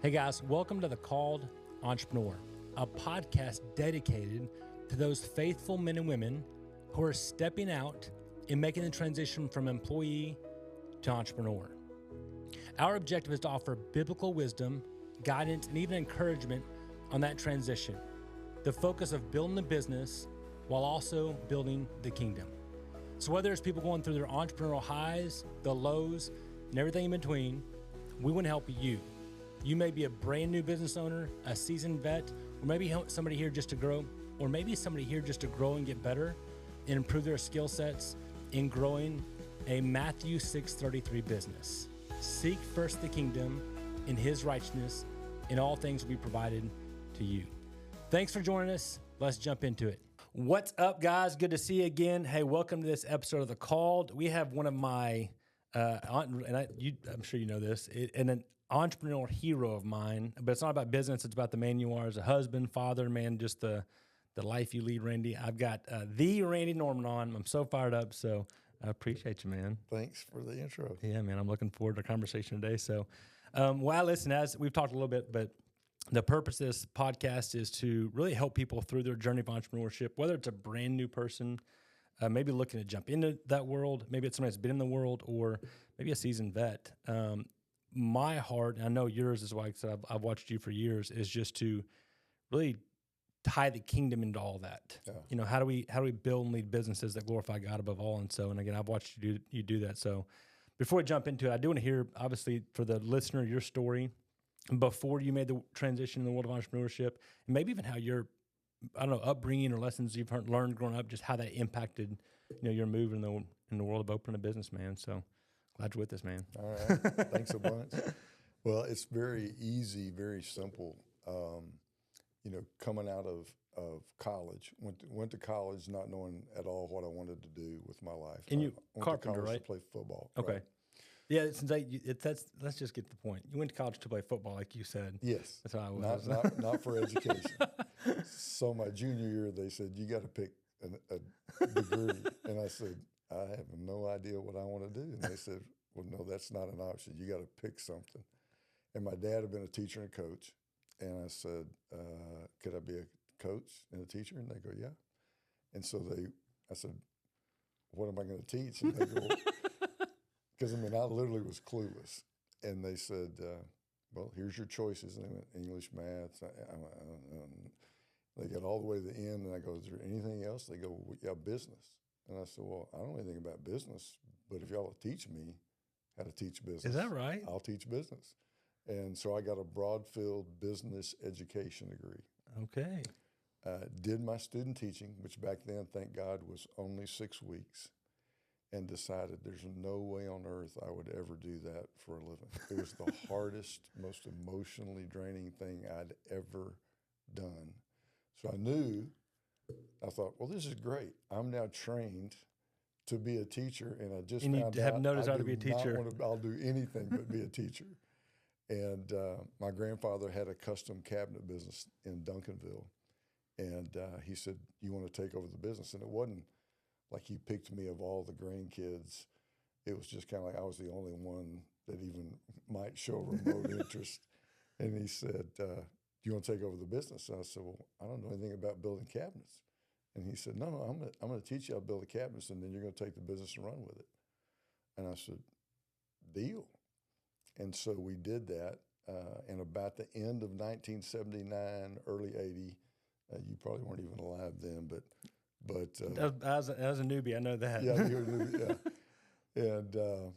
Hey guys, welcome to The Called Entrepreneur, a podcast dedicated to those faithful men and women who are stepping out and making the transition from employee to entrepreneur. Our objective is to offer biblical wisdom, guidance, and even encouragement on that transition. The focus of building a business while also building the kingdom. So whether it's people going through their entrepreneurial highs, the lows, and everything in between, we want to help you. You may be a brand new business owner, a seasoned vet, or maybe somebody here just to grow, or maybe somebody here just to grow and get better and improve their skill sets in growing a Matthew 6:33 business. Seek first the kingdom and his righteousness, and all things will be provided to you. Thanks for joining us. Let's jump into it. What's up, guys? Good to see you again. Hey, welcome to this episode of The Called. We have one of my, I'm sure you know this, and an entrepreneurial hero of mine, but it's not about business. It's about the man you are as a husband, father, man, just the life you lead, Randy. I've got the Randy Norman on. I'm so fired up, so I appreciate you, man. Thanks for the intro. Yeah, man, I'm looking forward to the conversation today. So, listen, as we've talked a little bit, but the purpose of this podcast is to really help people through their journey of entrepreneurship, whether it's a brand new person, maybe looking to jump into that world, maybe it's somebody that's been in the world, or maybe a seasoned vet. My heart, and I know yours is why I've watched you for years, is just to really tie the kingdom into all that. Yeah. You know, how do we build and lead businesses that glorify God above all? And so, and again, I've watched you do that. So before we jump into it, I do want to hear, obviously, for the listener, your story before you made the transition in the world of entrepreneurship, and maybe even how your, upbringing or lessons you've learned growing up, just how that impacted, your move in the world of opening a business, man. So glad you're with us, man. All right. Thanks a bunch. Well, it's very easy, very simple. Coming out of college, went to college not knowing at all what I wanted to do with my life. And you went carpenter, to college right? to play football. Okay. Right? Yeah, let's just get to the point. You went to college to play football, like you said. Yes. That's how I was. Not for education. So my junior year, they said, you got to pick a degree. And I said, I have no idea what I want to do. And they said, well, no, that's not an option. You got to pick something. And my dad had been a teacher and a coach. And I said, could I be a coach and a teacher? And they go, yeah. And so I said, what am I going to teach? And they go, because, I literally was clueless. And they said, well, here's your choices. And they went English, math. They got all the way to the end. And I go, is there anything else? They go, well, yeah, business. And I said, well, I don't know anything about business, but if y'all will teach me how to teach business. Is that right? I'll teach business. And so I got a broad field business education degree. Okay. Did my student teaching, which back then, thank God, was only 6 weeks, and decided there's no way on earth I would ever do that for a living. It was the hardest, most emotionally draining thing I'd ever done. So I thought, well, this is great. I'm now trained to be a teacher, and I just found out you have noticed how to be a teacher. I'll do anything but be a teacher. And my grandfather had a custom cabinet business in Duncanville, and he said, you want to take over the business? And it wasn't like he picked me of all the grandkids. It was just kind of like I was the only one that even might show remote interest. And he said, do you want to take over the business? And I said, well, I don't know anything about building cabinets. And he said, no, I'm going to teach you how to build the cabinets, and then you're going to take the business and run with it. And I said, deal. And so we did that. And about the end of 1979, early 80, you probably weren't even alive then, but as a newbie, I know that. Yeah, you're a newbie, yeah. And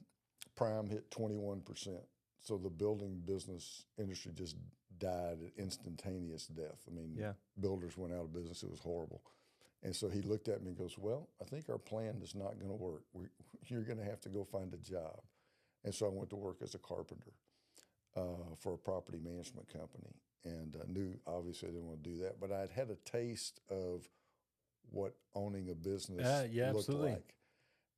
prime hit 21%. So the building business industry just died at instantaneous death. Builders went out of business. It was horrible. And so he looked at me and goes, well, I think our plan is not going to work. You're going to have to go find a job. And so I went to work as a carpenter for a property management company. And I knew, obviously, I didn't want to do that. But I'd had a taste of what owning a business looked absolutely. Like.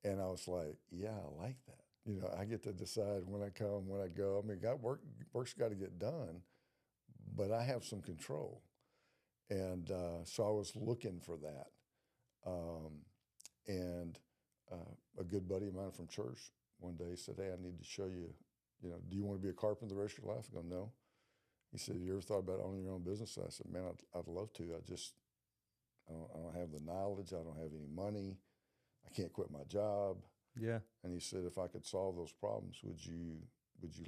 And I was like, yeah, I like that. I get to decide when I come, when I go. Work's got to get done, but I have some control. And so I was looking for that. And a good buddy of mine from church one day said, hey, I need to show you, do you want to be a carpenter the rest of your life? I go, no. He said, "You ever thought about owning your own business?" I said, "Man, I'd love to. I don't have the knowledge. I don't have any money. I can't quit my job." Yeah. And he said, "If I could solve those problems, would you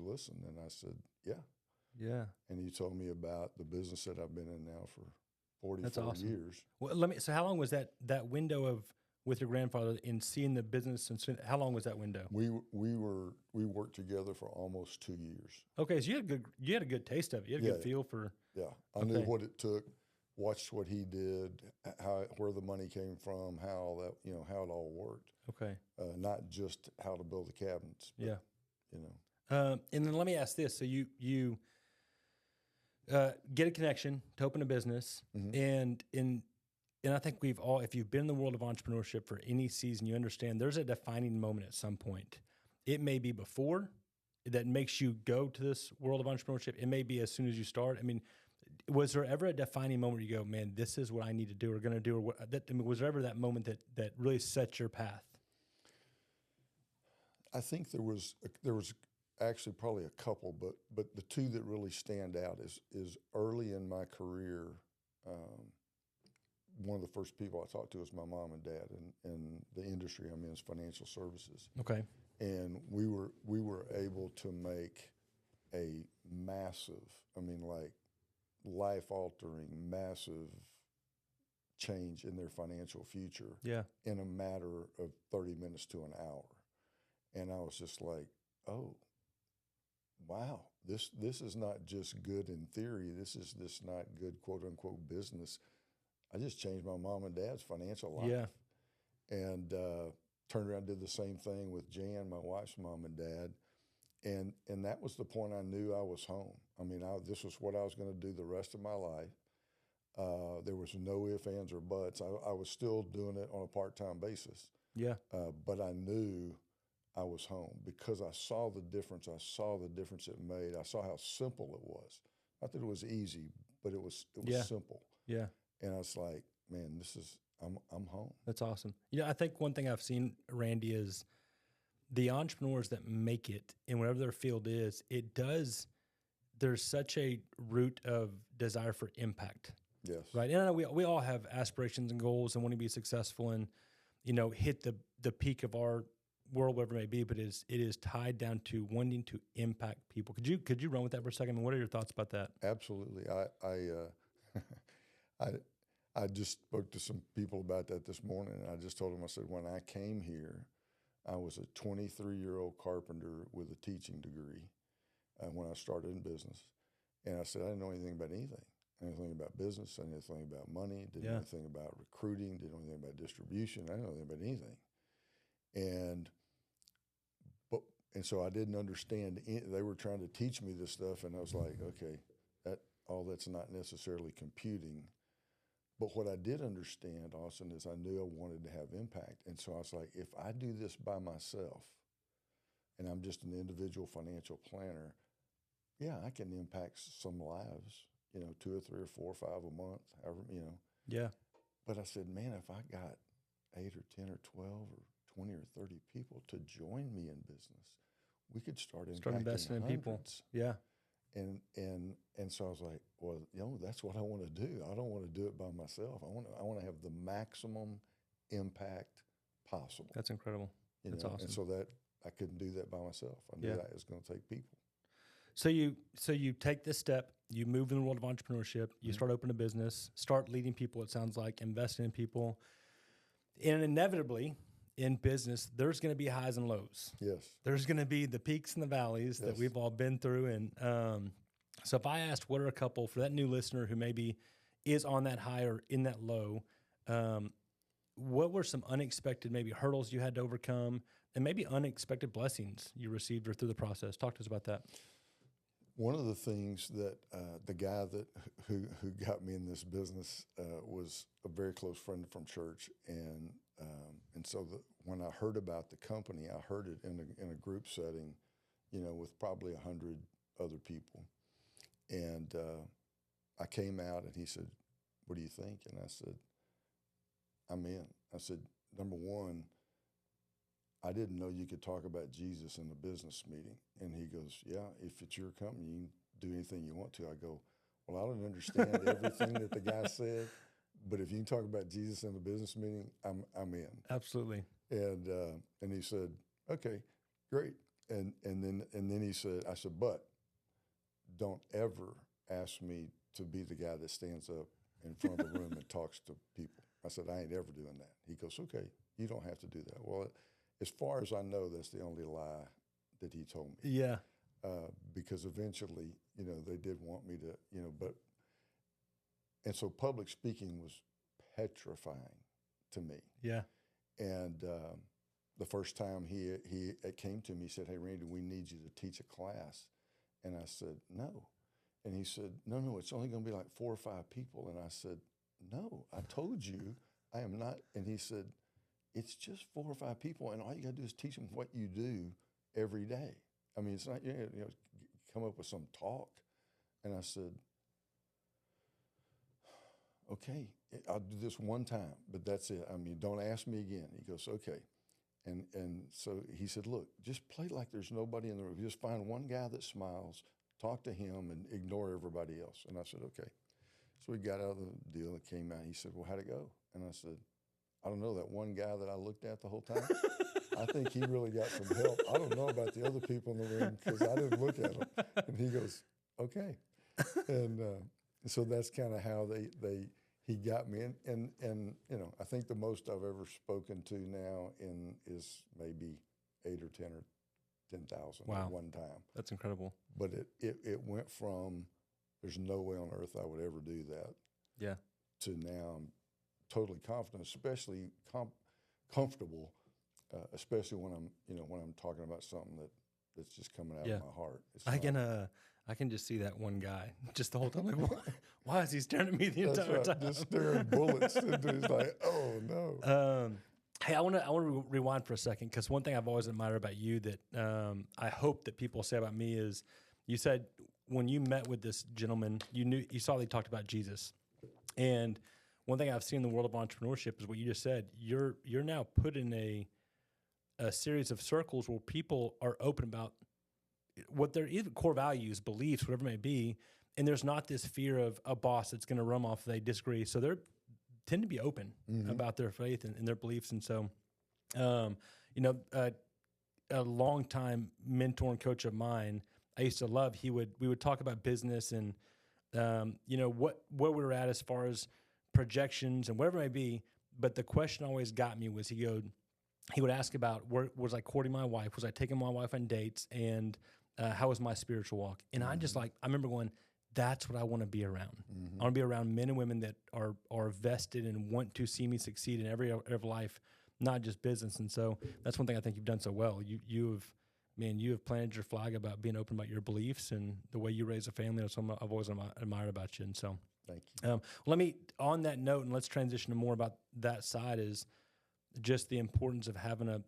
listen?" And I said, "Yeah." Yeah. And he told me about the business that I've been in now for 44 That's awesome. years. Well, so how long was that window of with your grandfather in seeing the business, and how long was that window? We worked together for almost 2 years. Okay, so you had a good taste of it. You had a good feel for. Yeah, I knew what it took. Watched what he did, where the money came from, how it all worked. Okay. Not just how to build the cabinets. But, yeah. You know. And then let me ask this: so you get a connection to open a business, and I think we've all, if you've been in the world of entrepreneurship for any season, you understand there's a defining moment at some point. It may be before that makes you go to this world of entrepreneurship. It may be as soon as you start. I mean, was there ever a defining moment where you go, man, this is what I need to do or going to do? Or was there ever that moment that really set your path? I think there was actually probably a couple, but the two that really stand out is early in my career. One of the first people I talked to was my mom and dad, and the industry I'm in is financial services. Okay. And we were able to make a massive, like life-altering, massive change in their financial future. Yeah. In a matter of 30 minutes to an hour. And I was just like, oh, wow, this is not just good in theory. This is not good, quote unquote, business. I just changed my mom and dad's financial life. Yeah. And turned around and did the same thing with Jan, my wife's mom and dad. And that was the point I knew I was home. This was what I was going to do the rest of my life. There was no ifs, ands, or buts. I was still doing it on a part-time basis. Yeah. But I knew I was home because I saw the difference. I saw the difference it made. I saw how simple it was. Not that it was easy, but it was simple. Yeah. And I was like, man, I'm home. That's awesome. I think one thing I've seen, Randy, is the entrepreneurs that make it in whatever their field is, there's such a root of desire for impact. Yes. Right. And I know we all have aspirations and goals and want to be successful and, hit the peak of our world, whatever it may be, but it is tied down to wanting to impact people. Could you run with that for a second? What are your thoughts about that? Absolutely. I just spoke to some people about that this morning, and I just told them, I said, when I came here, I was a 23-year-old carpenter with a teaching degree when I started in business. And I said, I didn't know anything about anything. I didn't know anything about business. I didn't know anything about money. Didn't know anything about recruiting. Didn't know anything about distribution. I didn't know anything about anything. And so I didn't understand. They were trying to teach me this stuff, and I was like, okay, that's not necessarily computing. But what I did understand, Austin, is I knew I wanted to have impact. And so I was like, if I do this by myself, and I'm just an individual financial planner, yeah, I can impact some lives, 2 or 3 or 4 or 5 a month, however, Yeah. But I said, man, if I got 8 or 10 or 12 or 20 or 30 people to join me in business, we could start investing in people. Yeah. And so I was like, well, that's what I want to do. I don't want to do it by myself. I want to have the maximum impact possible. That's incredible. That's awesome. And so that I couldn't do that by myself. I knew that it was going to take people. So you take this step, you move in the world of entrepreneurship, you start opening a business, start leading people, it sounds like, investing in people. And inevitably, in business, there's going to be highs and lows. Yes. There's going to be the peaks and the valleys that we've all been through. And so if I asked, what are a couple, for that new listener who maybe is on that high or in that low, what were some unexpected maybe hurdles you had to overcome and maybe unexpected blessings you received or through the process? Talk to us about that. One of the things that the guy who got me in this business was a very close friend from church, and so when I heard about the company, I heard it in a group setting, with probably 100 other people, and I came out and he said, "What do you think?" And I said, "I'm in." I said, "Number one, I didn't know you could talk about Jesus in a business meeting." And he goes, "Yeah, if it's your company, you can do anything you want to. I go, well, I don't understand everything that the guy said, but if you can talk about Jesus in the business meeting, I'm in. Absolutely. And he said, okay, great. And then he said, I said, but don't ever ask me to be the guy that stands up in front of the room and talks to people. I said, I ain't ever doing that. He goes, okay, you don't have to do that. Well, as far as I know, that's the only lie that he told me. Yeah. Because eventually, they did want me to, and so public speaking was petrifying to me. Yeah. And the first time he came to me, he said, hey, Randy, we need you to teach a class. And I said, no. And he said, no, it's only going to be like 4 or 5 people. And I said, no, I told you I am not. And he said, it's just 4 or 5 people, and all you got to do is teach them what you do every day. I mean, it's not, come up with some talk. And I said, okay, I'll do this one time, but that's it. I mean, don't ask me again. He goes, okay. And so he said, look, just play like there's nobody in the room. Just find one guy that smiles, talk to him, and ignore everybody else. And I said, okay. So we got out of the deal. It came out. He said, well, how'd it go? And I said, I don't know, that one guy that I looked at the whole time, I think he really got some help. I don't know about the other people in the room because I didn't look at him. And he goes, okay. And so that's kind of how he got me. And I think the most I've ever spoken to now is maybe 8 or 10 or 10,000 wow. at one time. That's incredible. But it went from there's no way on earth I would ever do that. Yeah. To now I'm totally confident, especially comfortable, especially when I'm talking about something that's just coming out of my heart. I can just see that one guy just the whole time. Like, why is he staring at me the entire time? Just staring bullets into his like, oh no. Hey, I want to rewind for a second because one thing I've always admired about you that I hope that people say about me is you said when you met with this gentleman, you saw they talked about Jesus, and one thing I've seen in the world of entrepreneurship is what you just said. You're now put in a series of circles where people are open about what their either core values, beliefs, whatever it may be, and there's not this fear of a boss that's going to run off if they disagree. So they tend to be open about their faith and their beliefs. And so, a longtime mentor and coach of mine, I used to love. We would talk about business and where we were at as far as projections and whatever it may be. But the question always got me was he would ask about was I courting my wife? Was I taking my wife on dates? And how was my spiritual walk? And I remember going, that's what I want to be around. I want to be around men and women that are vested and want to see me succeed in every area of life, not just business. And so that's one thing I think you've done so well. You have planted your flag about being open about your beliefs and the way you raise a family. That's something I've always admired about you. And so thank you. Let me, on that note, and let's transition to more about that side, is just the importance of having a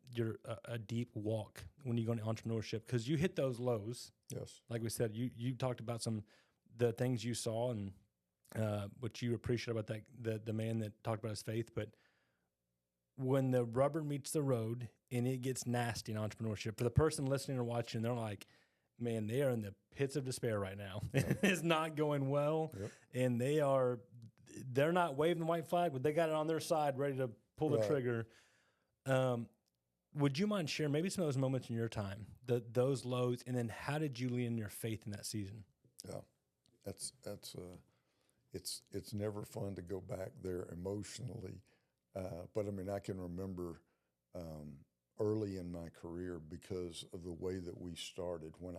deep walk when you go into entrepreneurship, because you hit those lows. Yes. Like we said, you talked about the things you saw and what you appreciate about the man that talked about his faith. But when the rubber meets the road and it gets nasty in entrepreneurship, for the person listening or watching, they're like, man, they are in the pits of despair right now. It's not going well. Yep. And they're not waving the white flag, but they got it on their side ready to pull the trigger. Would you mind sharing maybe some of those moments in your time, those lows, and then how did you lean in your faith in that season? Yeah, it's never fun to go back there emotionally, but I mean I can remember early in my career because of the way that we started. When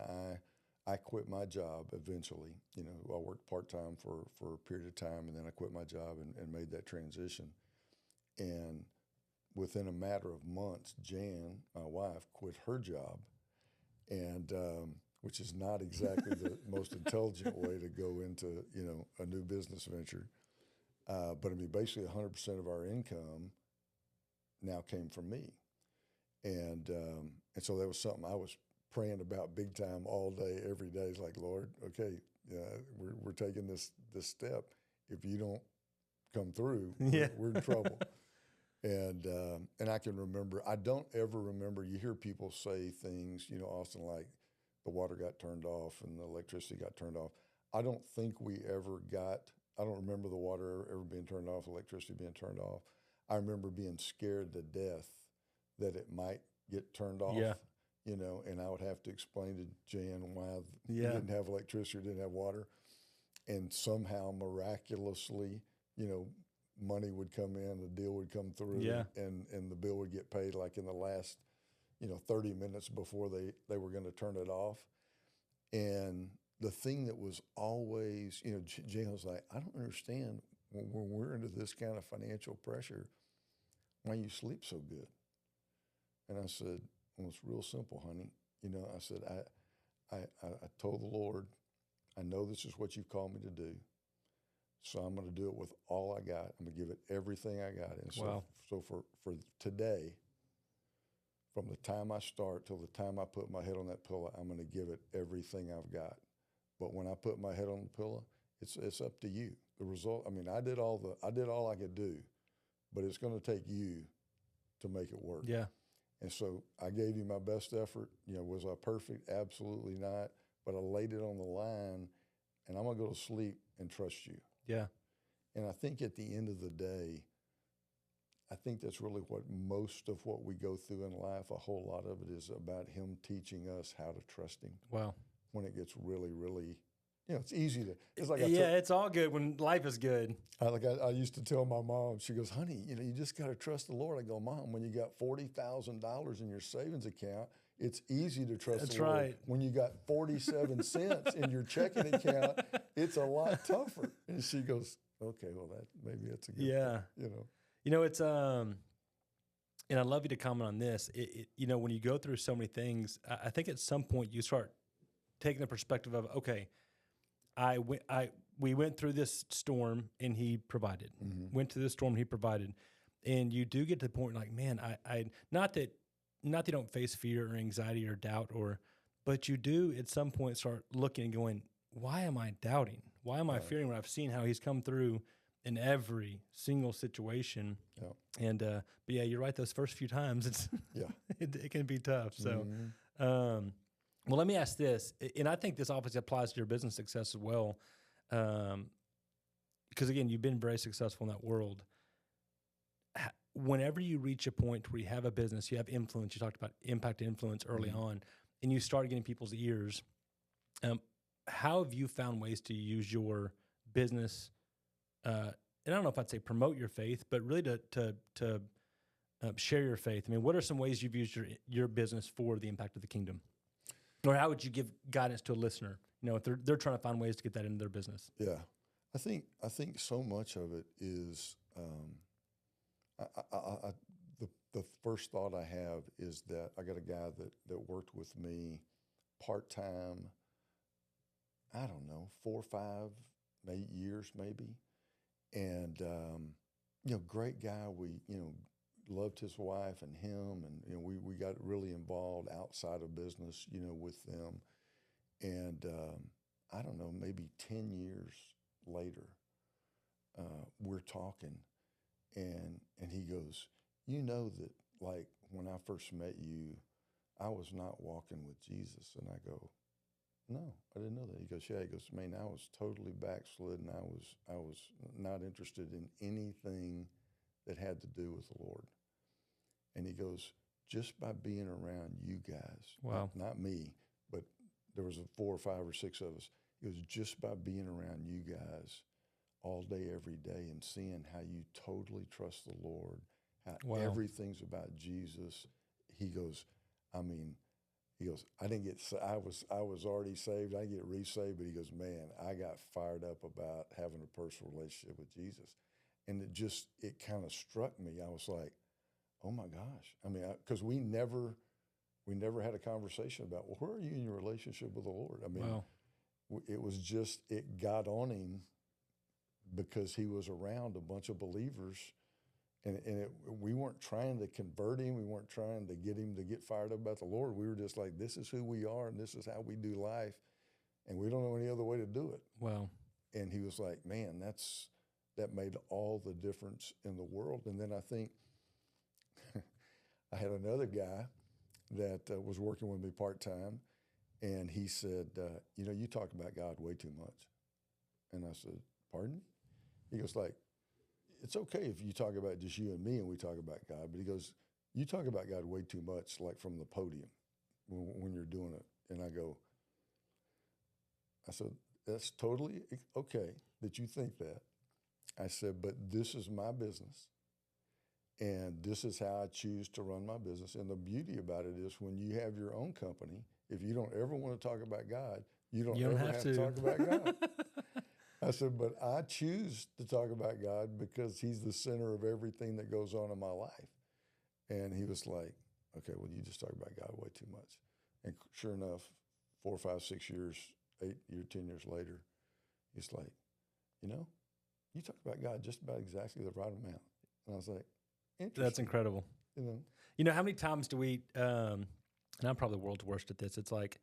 I quit my job eventually, I worked part-time for a period of time, and then I quit my job and made that transition. And within a matter of months, Jan, my wife, quit her job, and which is not exactly the most intelligent way to go into a new business venture. But I mean, basically 100% of our income now came from me. And so that was something I was praying about big time all day, every day. It's like, Lord, okay, we're taking this step. If you don't come through, we're in trouble. And I can remember, I don't ever remember, you hear people say things, Austin, like, the water got turned off and the electricity got turned off. I don't think we ever got, I don't remember the water ever being turned off, electricity being turned off. I remember being scared to death that it might get turned off, Yeah. you know, and I would have to explain to Jan why we Yeah. didn't have electricity or didn't have water. And somehow miraculously, you know, money would come in, the deal would come through, Yeah. and the bill would get paid like in the last, you know, 30 minutes before they were going to turn it off. And the thing that was always, you know, Jan was like, I don't understand when we're into this kind of financial pressure, why you sleep so good. And I said, well, it's real simple, honey. You know, I said, I told the Lord, I know this is what you've called me to do, so I'm going to do it with all I got. I'm going to give it everything I got. And Wow. so for today, from the time I start till the time I put my head on that pillow, I'm going to give it everything I've got. But when I put my head on the pillow, it's up to you. The result, I mean, I did all I could do, but it's going to take you to make it work. Yeah. And so I gave you my best effort. You know, was I perfect? Absolutely not. But I laid it on the line, and I'm going to go to sleep and trust you. Yeah. And I think at the end of the day, I think that's really what most of what we go through in life, a whole lot of it is about him teaching us how to trust him. Wow. When it gets really, really, you know, it's easy to, it's like it's all good when life is good. I used to tell my mom, she goes, honey, you know, you just got to trust the Lord. I go, Mom, when you got $40,000 in your savings account, it's easy to trust the Lord. Right. When you got 47 cents in your checking account, it's a lot tougher. And she goes, okay, well, maybe that's a good thing, you know. You know, it's and I'd love you to comment on this. You know, when you go through so many things, I think at some point you start taking the perspective of, okay, we went through this storm and he provided. Mm-hmm. Went to this storm and he provided. And you do get to the point like, man, I not that you don't face fear or anxiety or doubt but you do at some point start looking and going, why am I doubting? Why am I fearing when I've seen how he's come through in every single situation? Yeah. And but yeah, you're right. Those first few times, it's it can be tough. So, Mm-hmm. Well, let me ask this, and I think this obviously applies to your business success as well, because again, you've been very successful in that world. Whenever you reach a point where you have a business, you have influence. You talked about impact and influence early on, and you start getting people's ears. How have you found ways to use your business? And I don't know if I'd say promote your faith, but really to share your faith. I mean, what are some ways you've used your business for the impact of the kingdom? Or how would you give guidance to a listener? You know, if they're trying to find ways to get that into their business. Yeah, I think so much of it is the first thought I have is that I got a guy that worked with me part-time, I don't know, 4 or 5, 8 years maybe. And, you know, great guy. We, you know, loved his wife and him. And, you know, we got really involved outside of business, you know, with them. And I don't know, maybe 10 years later, we're talking. And he goes, you know that, like, when I first met you, I was not walking with Jesus. And I go, no, I didn't know that. He goes, yeah. He goes, man, I was totally backslidden. I was not interested in anything that had to do with the Lord. And he goes, just by being around you guys, wow, not me, but there was 4 or 5 or 6 of us. He goes, just by being around you guys all day, every day, and seeing how you totally trust the Lord, how everything's about Jesus. He goes, I mean, he goes, I didn't get, I was already saved. I didn't get re-saved, but he goes, man, I got fired up about having a personal relationship with Jesus. And it kind of struck me. I was like, oh my gosh. I mean, because we never had a conversation about, well, where are you in your relationship with the Lord? I mean, it was just, it got on him because he was around a bunch of believers. And we weren't trying to convert him. We weren't trying to get him to get fired up about the Lord. We were just like, this is who we are, and this is how we do life, and we don't know any other way to do it. Wow. And he was like, man, that made all the difference in the world. And then I think I had another guy that was working with me part-time, And he said, you talk about God way too much. And I said, pardon? He goes like, it's okay if you talk about just you and me and we talk about God, but he goes, you talk about God way too much, like from the podium when you're doing it. And I said, that's totally okay that you think that. I said, but this is my business. And this is how I choose to run my business. And the beauty about it is when you have your own company, if you don't ever want to talk about God, you don't ever have to talk about God. I said, but I choose to talk about God because he's the center of everything that goes on in my life. And he was like, okay, well, you just talk about God way too much. And sure enough, 4, 5, 6 years, 10 years later, he's like, you talk about God just about exactly the right amount. And I was like, interesting. That's incredible. How many times do we, and I'm probably the world's worst at this, it's like,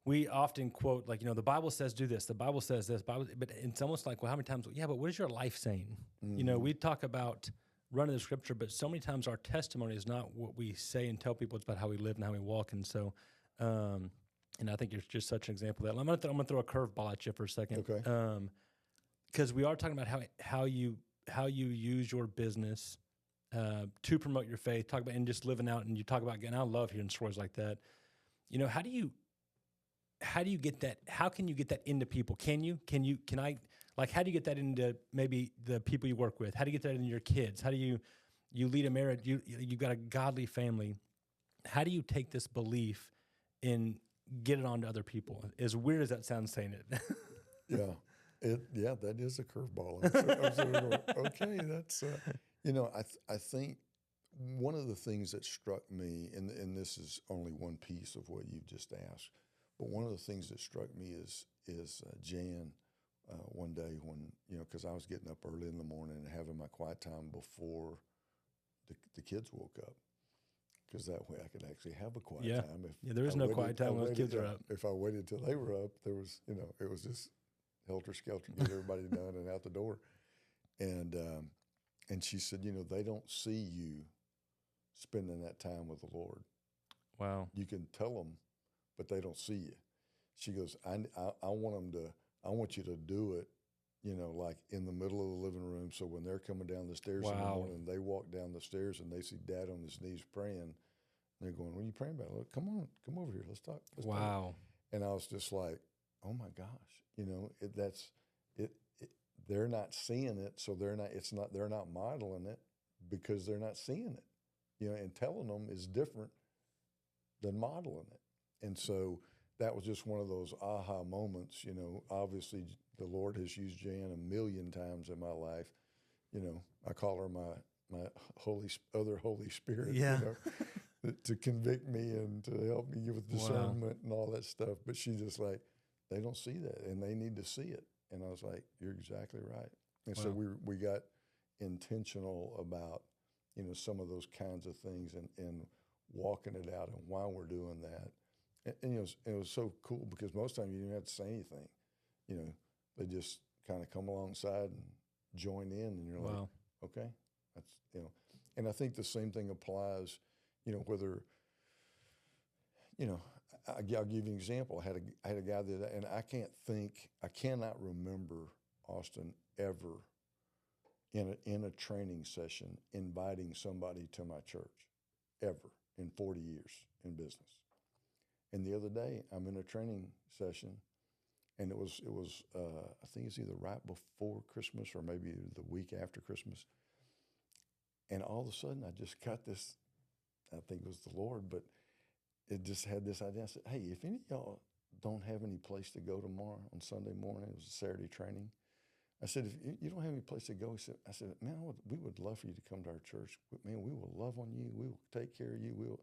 we often quote, like, the Bible says do this, the Bible says this, but it's almost like, well, how many times, yeah, but what is your life saying? Mm-hmm. We talk about running the scripture, but so many times our testimony is not what we say and tell people, it's about how we live and how we walk. And so, and I think you're just such an example of that. I'm going to throw a curveball at you for a second. Okay. Because we are talking about how you use your business to promote your faith, talk about and just living out, and you talk about, and I love hearing stories like that. How do you get that? How can you get that into people? Can I, like, how do you get that into maybe the people you work with? How do you get that into your kids? How do you lead a marriage? You've got a godly family. How do you take this belief and get it on to other people? As weird as that sounds saying it. Yeah, that is a curveball. Okay, that's, I think one of the things that struck me, and this is only one piece of what you've just asked, but one of the things that struck me is Jan, one day when, because I was getting up early in the morning and having my quiet time before the kids woke up, because that way I could actually have a quiet time. There is no quiet time when those kids are up. If I waited till they were up, there was, it was just helter-skelter, get everybody done and out the door. And she said, they don't see you spending that time with the Lord. Wow. You can tell them, but they don't see you. She goes, I want you to do it, like in the middle of the living room. So when they're coming down the stairs in the morning, they walk down the stairs and they see Dad on his knees praying. And they're going, what are you praying about? Look, come over here. Let's talk. Talk. And I was just like, oh my gosh, they're not seeing it. So they're not modeling it because they're not seeing it, and telling them is different than modeling it. And so that was just one of those aha moments. Obviously the Lord has used Jan a million times in my life. I call her my other Holy Spirit, to convict me and to help me with discernment and all that stuff. But she's just like, they don't see that and they need to see it. And I was like, you're exactly right. And so we got intentional about, some of those kinds of things and walking it out and why we're doing that. And it was so cool because most times you didn't have to say anything. They just kind of come alongside and join in, and you're like, okay, that's, And I think the same thing applies, whether, I'll give you an example. I had a guy that, and I cannot remember, Austin, ever in a training session inviting somebody to my church, ever in 40 years in business. And the other day, I'm in a training session, and it was I think it's either right before Christmas or maybe the week after Christmas. And all of a sudden, I just got this, I think it was the Lord, but it just had this idea. I said, hey, if any of y'all don't have any place to go tomorrow on Sunday morning, it was a Saturday training. I said, if you don't have any place to go, I said, man, we would love for you to come to our church. Man, we will love on you. We will take care of you.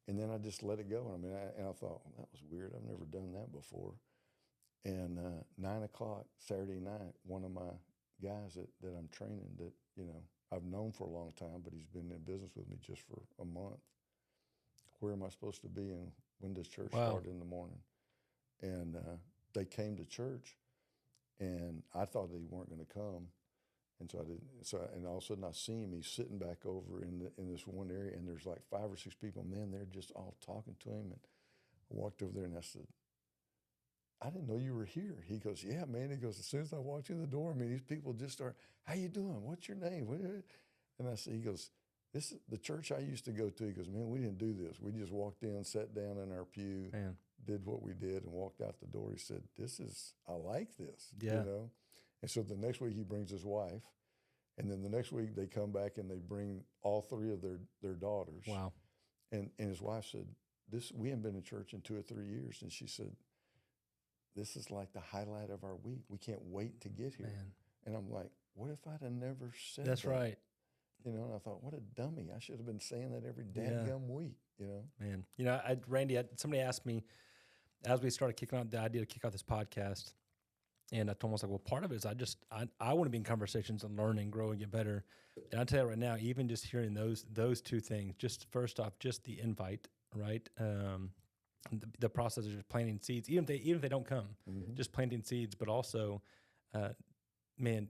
And then I just let it go. And I thought, well, that was weird. I've never done that before. And 9 o'clock Saturday night, one of my guys that I'm training that, I've known for a long time, but he's been in business with me just for a month. Where am I supposed to be and when does church start in the morning? And they came to church, and I thought they weren't going to come. And so I didn't. And all of a sudden I see him. He's sitting back over in this one area, and there's like 5 or 6 people. Man, they're just all talking to him. And I walked over there and I said, I didn't know you were here. He goes, yeah, man. He goes, as soon as I walked in the door, I mean, these people just start, how you doing? What's your name? And I said, he goes, this is the church I used to go to. He goes, man, we didn't do this. We just walked in, sat down in our pew, did what we did, and walked out the door. He said, I like this, you know? And so the next week he brings his wife, and then the next week they come back and they bring all three of their daughters. Wow. And his wife said, we haven't been in church in 2 or 3 years. And she said, this is like the highlight of our week. We can't wait to get here. Man. And I'm like, what if I'd have never said that? That's right. You know, and I thought, what a dummy. I should have been saying that every damn week, you know? Man. You know, Randy, somebody asked me, as we started kicking out the idea to kick off this podcast, and I told him, I was like, well, part of it is I want to be in conversations and learn and grow and get better. And I'll tell you right now, even just hearing those two things, just first off, just the invite, right? The process of just planting seeds, even if they don't come, just planting seeds, but also, man,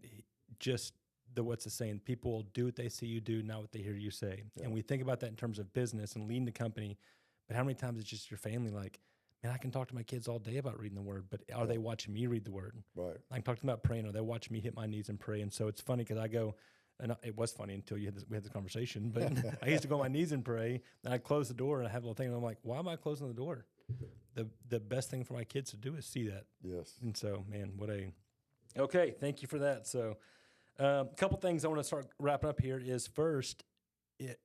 just what's the saying? People do what they see you do, not what they hear you say. Yeah. And we think about that in terms of business and leading the company, but how many times it's just your family like, man, I can talk to my kids all day about reading the word, but are they watching me read the word? Right. I can talk to them about praying, or they watching me hit my knees and pray. And so it's funny because I go, and it was funny until we had this conversation, but I used to go on my knees and pray, and I'd close the door and I have a little thing, and I'm like, why am I closing the door? The best thing for my kids to do is see that. Yes. And so, man, okay, thank you for that. So a couple things I want to start wrapping up here is, first,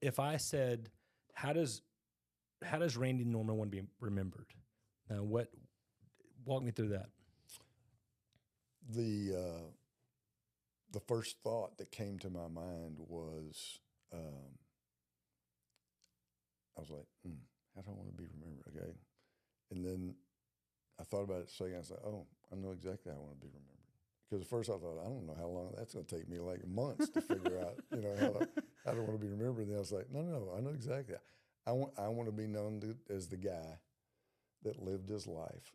if I said, how does Randy Norman want to be remembered? Now, walk me through that. The first thought that came to my mind was, I was like, how do I want to be remembered? Okay. And then I thought about it a second. I said, oh, I know exactly how I want to be remembered. Because at first I thought, I don't know how long that's going to take me, like months to figure out, you know, how do I want to be remembered. And then I was like, no, I know exactly. I want to be known as the guy that lived his life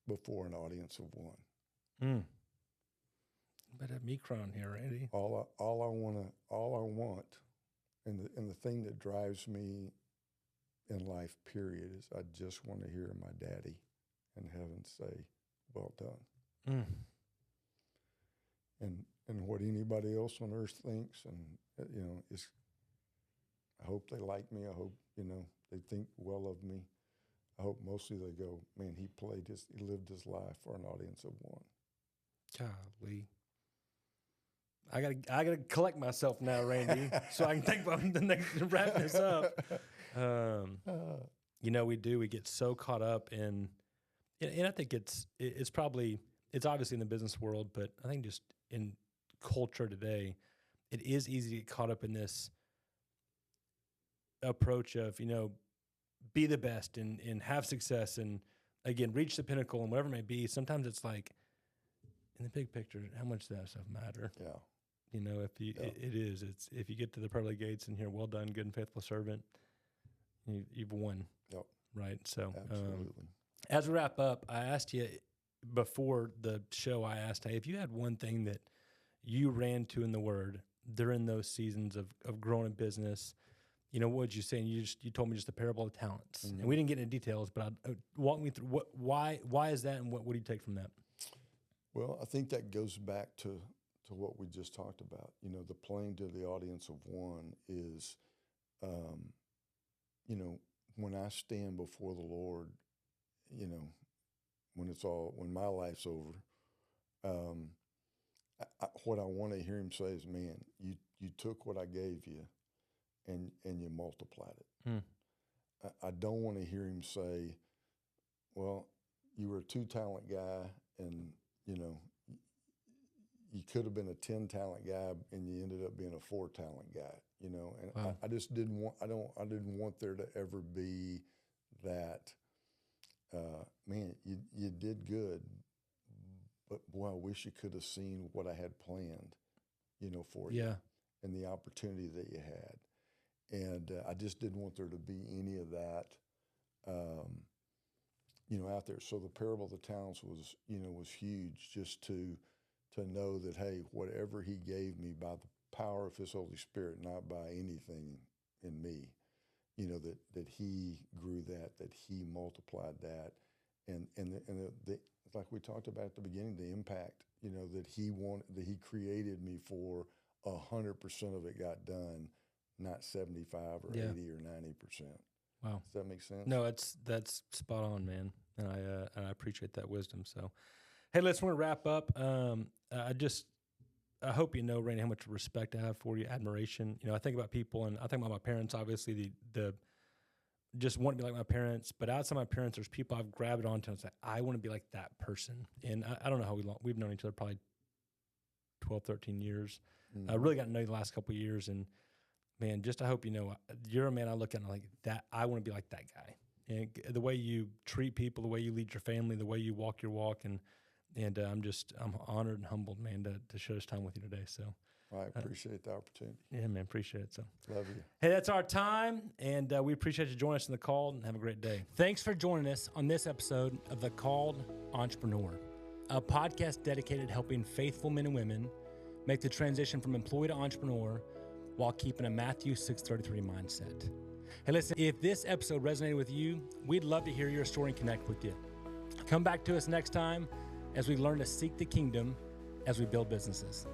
before an audience of one. Better have me crying here, Randy. All I want, and the thing that drives me in life, period, is I just want to hear my daddy in heaven say, well done. And what anybody else on earth thinks, and you know, I hope they like me. I hope, you know, they think well of me. I hope mostly they go, man, he lived his life for an audience of one. Golly. I gotta collect myself now, Randy, so I can think about the next wrap this up. You know, we get so caught up in, and I think it's obviously in the business world, but I think just in culture today, it is easy to get caught up in this approach of, you know, be the best and have success and, again, reach the pinnacle and whatever it may be. Sometimes it's like, in the big picture, how much does that stuff matter? Yeah. You know, if you get to the pearly gates and hear, well done, good and faithful servant, you've won. Yep. Right. So, absolutely. As we wrap up, I asked you before the show, hey, if you had one thing that you ran to in the Word during those seasons of growing a business, you know, what would you say? And you told me just the parable of talents, and we didn't get into details, but walk me through why is that, and what do you take from that? Well, I think that goes back to what we just talked about. You know, the playing to the audience of one is, you know, when I stand before the Lord, you know, when my life's over, what I want to hear him say is, man, you took what I gave you and you multiplied it. I don't want to hear him say, well, you were a 2-talent guy and, you know, you could have been a 10-talent guy and you ended up being a 4-talent guy, you know, and wow. I just didn't want there to ever be that, man, you did good, but boy, I wish you could have seen what I had planned, you know, for you and the opportunity that you had. And I just didn't want there to be any of that, you know, out there. So the parable of the talents was huge, just to know that, hey, whatever he gave me by the power of his Holy Spirit, not by anything, in me. You know, that he grew that he multiplied that, and like we talked about at the beginning, the impact. You know, that he created me for 100% of it got done, not 75 or 80 or 90%. Wow. Does that make sense? No, that's spot on, man, and I appreciate that wisdom. So, hey, let's want to wrap up. I hope you know, Randy, how much respect I have for you, admiration. You know, I think about people, and I think about my parents. Obviously, the just want to be like my parents, but outside my parents, there's people I've grabbed onto and say, I want to be like that person. And I don't know how we've known each other probably 12, 13 years. I really got to know you the last couple of years, and man, just I hope you know, you're a man I look at and I'm like that. I want to be like that guy. And the way you treat people, the way you lead your family, the way you walk your walk, and I'm honored and humbled, man, to share this time with you today. So I appreciate the opportunity. Yeah, man, appreciate it. So love you. Hey, that's our time, and we appreciate you joining us in the call, and have a great day. Thanks for joining us on this episode of The Called Entrepreneur, a podcast dedicated to helping faithful men and women make the transition from employee to entrepreneur while keeping a Matthew 6:33 mindset. Hey, listen, if this episode resonated with you, we'd love to hear your story and connect with you. Come back to us next time as we learn to seek the kingdom as we build businesses.